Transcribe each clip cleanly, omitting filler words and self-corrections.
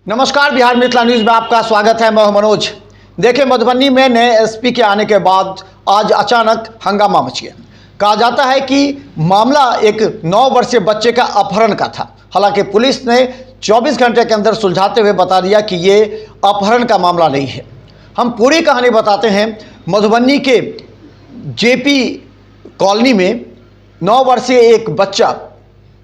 नमस्कार, बिहार मिथिला न्यूज में आपका स्वागत है। मैं हूं मनोज। देखिए, मधुबनी में नए एसपी के आने के बाद आज अचानक हंगामा मच गया। कहा जाता है कि मामला एक 9 वर्षीय बच्चे का अपहरण का था। हालांकि पुलिस ने 24 घंटे के अंदर सुलझाते हुए बता दिया कि ये अपहरण का मामला नहीं है। हम पूरी कहानी बताते हैं। मधुबनी के जेपी कॉलोनी में 9 वर्षीय एक बच्चा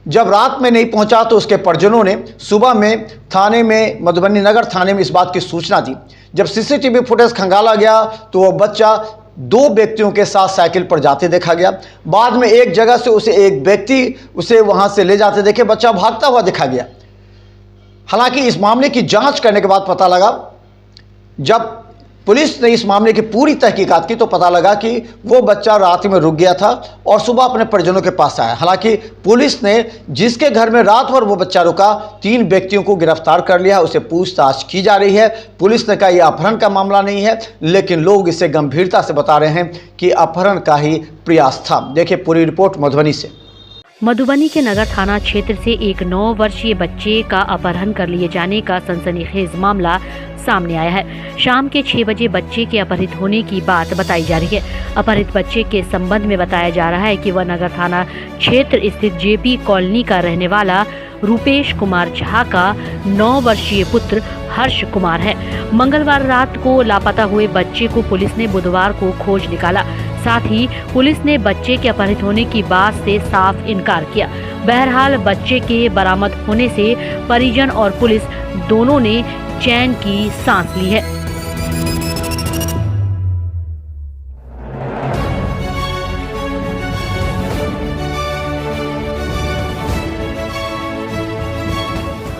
जब रात में नहीं पहुंचा तो उसके परिजनों ने सुबह में थाने में, मधुबनी नगर थाने में इस बात की सूचना दी। जब सीसीटीवी फुटेज खंगाला गया तो वह बच्चा 2 व्यक्तियों के साथ साइकिल पर जाते देखा गया। बाद में एक जगह से उसे एक व्यक्ति उसे वहां से ले जाते देखे, बच्चा भागता हुआ देखा गया। हालांकि इस मामले की जांच करने के बाद पता लगा, जब पुलिस ने इस मामले की पूरी तहकीकात की तो पता लगा कि वो बच्चा रात में रुक गया था और सुबह अपने परिजनों के पास आया। हालांकि पुलिस ने जिसके घर में रात भर वो बच्चा रुका, 3 व्यक्तियों को गिरफ्तार कर लिया। उसे पूछताछ की जा रही है। पुलिस ने कहा यह अपहरण का मामला नहीं है, लेकिन लोग इसे गंभीरता से बता रहे हैं कि अपहरण का ही प्रयास था। देखिए पूरी रिपोर्ट मधुबनी से। मधुबनी के नगर थाना क्षेत्र से एक 9 वर्षीय बच्चे का अपहरण कर लिए जाने का सनसनीखेज मामला सामने आया है। शाम के 6 बजे बच्चे के अपहरित होने की बात बताई जा रही है। अपहरित बच्चे के संबंध में बताया जा रहा है कि वह नगर थाना क्षेत्र स्थित जेपी कॉलोनी का रहने वाला रूपेश कुमार झा का 9 वर्षीय पुत्र हर्ष कुमार है। मंगलवार रात को लापता हुए बच्चे को पुलिस ने बुधवार को खोज निकाला। साथ ही पुलिस ने बच्चे के अपहरित होने की बात से साफ इनकार किया। बहरहाल बच्चे के बरामद होने से परिजन और पुलिस दोनों ने चैन की सांस ली है।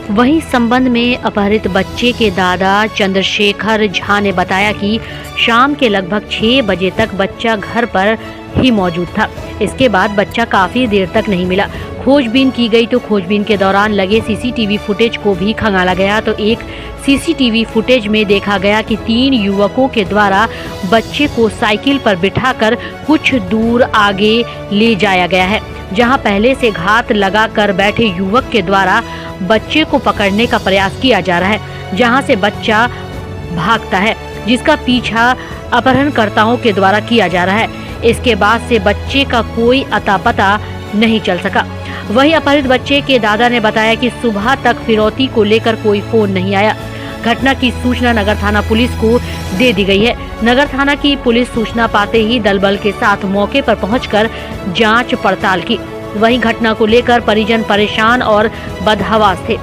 वहीं संबंध में अपहरित बच्चे के दादा चंद्रशेखर झा ने बताया कि शाम के लगभग 6 बजे तक बच्चा घर पर ही मौजूद था। इसके बाद बच्चा काफी देर तक नहीं मिला। खोजबीन की गई तो खोजबीन के दौरान लगे सीसीटीवी फुटेज को भी खंगाला गया तो एक सीसीटीवी फुटेज में देखा गया कि 3 युवकों के द्वारा बच्चे को साइकिल पर बिठाकर कुछ दूर आगे ले जाया गया है, जहां पहले से घात लगाकर बैठे युवक के द्वारा बच्चे को पकड़ने का प्रयास किया जा रहा है, जहां से बच्चा भागता है, जिसका पीछा अपहरणकर्ताओं के द्वारा किया जा रहा है। इसके बाद से बच्चे का कोई अता पता नहीं चल सका। वहीं अपहरित बच्चे के दादा ने बताया कि सुबह तक फिरौती को लेकर कोई फोन नहीं आया। घटना की सूचना नगर थाना पुलिस को दे दी गई है। नगर थाना की पुलिस सूचना पाते ही दल बल के साथ मौके पर पहुंचकर जांच पड़ताल की। वहीं घटना को लेकर परिजन परेशान और बदहवास थे।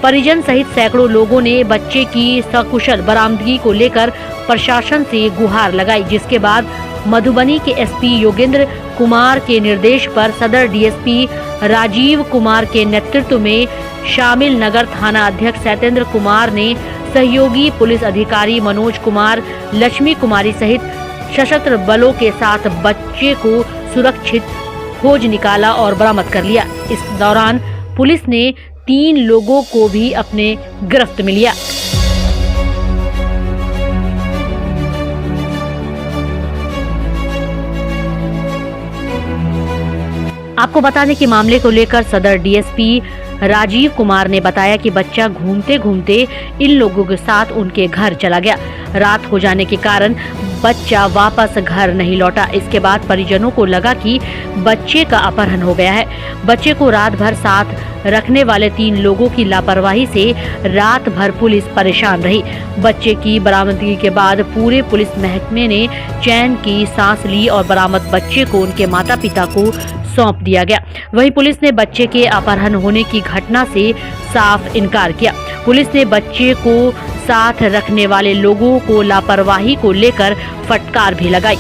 परिजन सहित सैकड़ों लोगों ने बच्चे की सकुशल बरामदगी को लेकर प्रशासन से गुहार लगाई, जिसके बाद मधुबनी के एसपी योगेंद्र कुमार के निर्देश पर सदर डीएसपी राजीव कुमार के नेतृत्व में शामिल नगर थाना अध्यक्ष सत्येंद्र कुमार ने सहयोगी पुलिस अधिकारी मनोज कुमार, लक्ष्मी कुमारी सहित सशस्त्र बलों के साथ बच्चे को सुरक्षित खोज निकाला और बरामद कर लिया। इस दौरान पुलिस ने 3 लोगों को भी अपने गिरफ्त में लिया। आपको बता दें कि मामले को लेकर सदर डीएसपी राजीव कुमार ने बताया कि बच्चा घूमते घूमते इन लोगों के साथ उनके घर चला गया। रात हो जाने के कारण बच्चा वापस घर नहीं लौटा। इसके बाद परिजनों को लगा कि बच्चे का अपहरण हो गया है। बच्चे को रात भर साथ रखने वाले 3 लोगों की लापरवाही से रात भर पुलिस परेशान रही। बच्चे की बरामदगी के बाद पूरे पुलिस महकमे ने चैन की सांस ली और बरामद बच्चे को उनके माता पिता को सौंप दिया गया। वहीं पुलिस ने बच्चे के अपहरण होने की घटना से साफ इनकार किया। पुलिस ने बच्चे को साथ रखने वाले लोगों को लापरवाही को लेकर फटकार भी लगाई।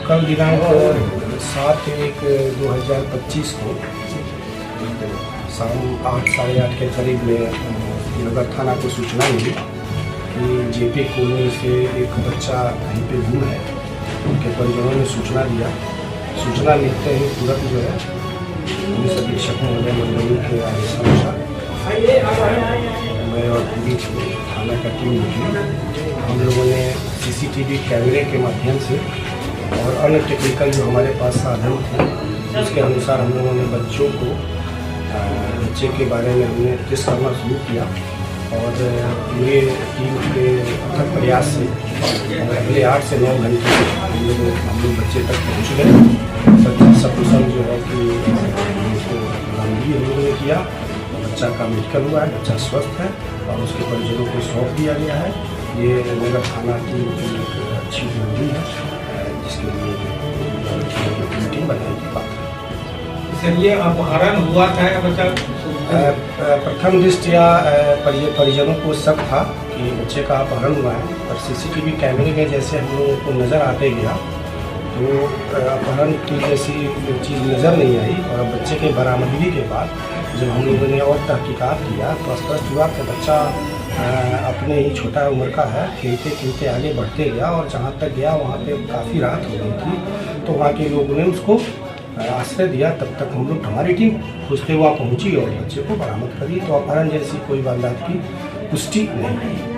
कल दिनांक 7/1/2025 को शाम 8 साढ़े 8 के करीब में नगर थाना को सूचना मिली कि जेपी कॉलोनी से एक बच्चा कहीं पे गुम है। उनके परिजनों ने सूचना दिया। सूचना मिलते ही तुरंत जो है पुलिस अधीक्षक महोदय मधुबनी के आदेशानुसार मैं और पूरी थाना का टीम निकली। हम लोगों ने सीसीटीवी कैमरे के माध्यम से और अन्य टेक्निकल जो हमारे पास साधन थे उसके अनुसार हम लोगों ने बच्चों को बच्चे के बारे में हमने टेस्ट करना शुरू किया और पूरे टीम के अथक प्रयास से अगले 8 से 9 घंटे हम लोग बच्चे तक पहुँच गए। सकुशल जो है कि उसको गंभीर हम लोगों ने किया। बच्चा का मेडिकल हुआ है, बच्चा स्वस्थ है और उसके परिजनों को सौंप दिया गया है। ये नगर थाना की एक अच्छी उपलब्धि है जिसके लिए मीटिंग बनाने की बात है। सर ये अपहरण हुआ था या बच्चा? प्रथम दृष्टया परिजनों को शक था कि बच्चे का अपहरण हुआ है, पर सीसीटीवी कैमरे में जैसे हम लोगों को नज़र आते गया तो अपहरण की जैसी चीज़ नज़र नहीं आई। और बच्चे के बरामदगी के बाद जब हम लोगों ने और तहकीकात किया तो स्पष्ट हुआ कि बच्चा अपने ही छोटा उम्र का है, खेलते खेलते आगे बढ़ते गया और जहाँ तक गया वहाँ पे काफ़ी रात हो गई थी। तो वहाँ के लोगों ने उसको आश्रय दिया। तब तक हम लोग, हमारी टीम खुद से वहाँ पहुँची और बच्चे को बरामद करी। तो अपहरण जैसी कोई वारदात की पुष्टि नहीं हुई।